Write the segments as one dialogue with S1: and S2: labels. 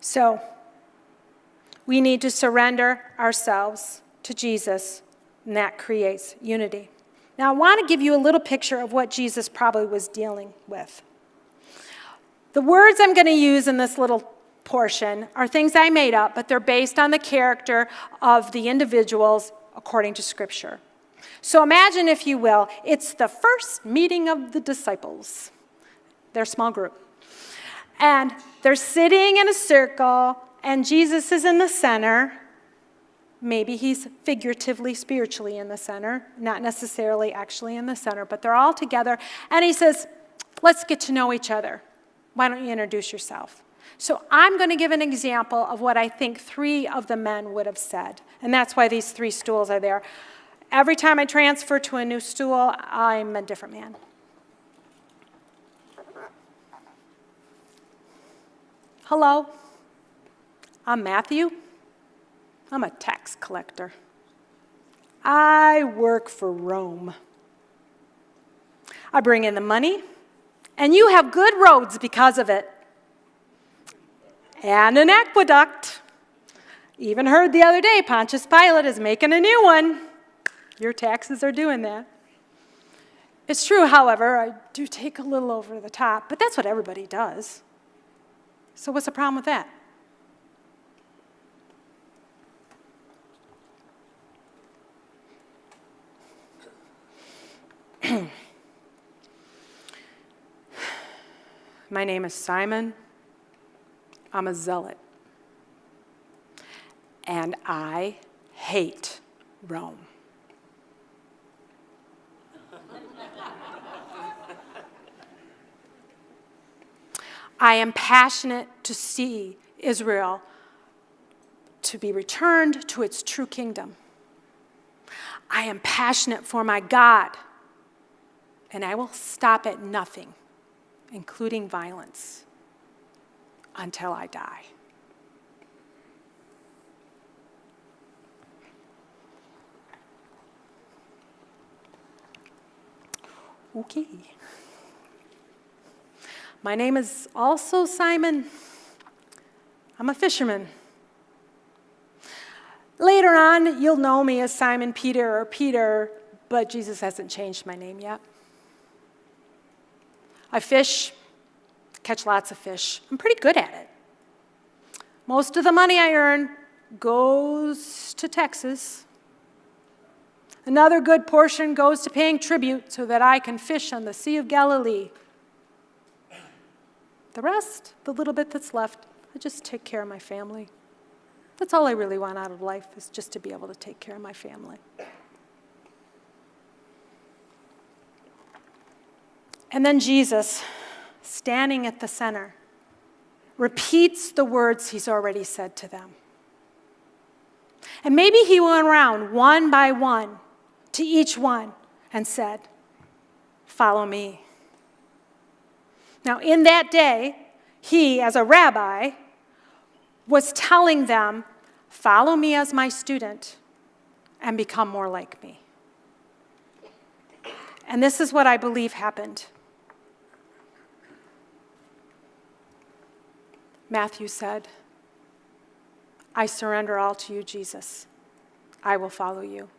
S1: So we need to surrender ourselves to Jesus, and that creates unity. Now, I want to give you a little picture of what Jesus probably was dealing with. The words I'm going to use in this little portion are things I made up, but they're based on the character of the individuals according to Scripture. So imagine, if you will, it's the first meeting of the disciples, their small group. And they're sitting in a circle, and Jesus is in the center. Maybe he's figuratively, spiritually in the center, not necessarily actually in the center, but they're all together. And he says, let's get to know each other. Why don't you introduce yourself? So I'm going to give an example of what I think 3 of the men would have said. And that's why these 3 stools are there. Every time I transfer to a new stool, I'm a different man. Hello, I'm Matthew. I'm a tax collector. I work for Rome. I bring in the money, and you have good roads because of it. And an aqueduct. Even heard the other day, Pontius Pilate is making a new one. Your taxes are doing that. It's true, however, I do take a little over the top, but that's what everybody does. So what's the problem with that? My name is Simon. I'm a zealot. And I hate Rome. I am passionate to see Israel to be returned to its true kingdom. I am passionate for my God, and I will stop at nothing, including violence, until I die. Okay. My name is also Simon. I'm a fisherman. Later on, you'll know me as Simon Peter or Peter, but Jesus hasn't changed my name yet. I fish, catch lots of fish. I'm pretty good at it. Most of the money I earn goes to Texas. Another good portion goes to paying tribute so that I can fish on the Sea of Galilee. The rest, the little bit that's left, I just take care of my family. That's all I really want out of life, is just to be able to take care of my family. And then Jesus, standing at the center, repeats the words he's already said to them. And maybe he went around one by one to each one and said, "Follow me." Now, in that day, he, as a rabbi, was telling them, "Follow me as my student and become more like me." And this is what I believe happened. Matthew said, "I surrender all to you, Jesus. I will follow you."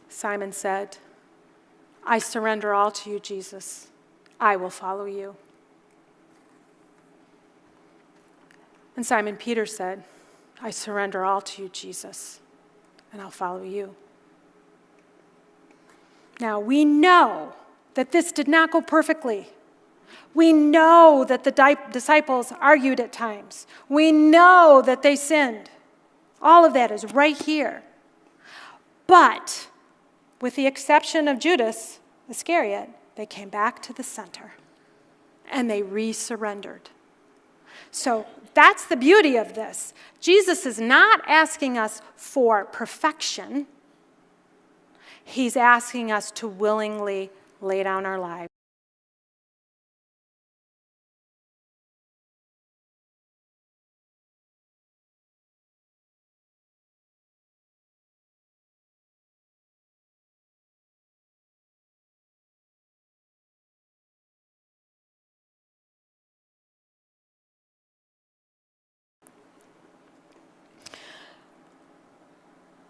S1: Simon said, "I surrender all to you, Jesus. I will follow you." And Simon Peter said, "I surrender all to you, Jesus, and I'll follow you." Now, we know that this did not go perfectly. We know that the disciples argued at times. We know that they sinned. All of that is right here. But with the exception of Judas Iscariot, they came back to the center and they re-surrendered. So that's the beauty of this. Jesus is not asking us for perfection. He's asking us to willingly lay down our lives.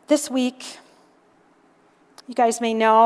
S1: This week, you guys may know,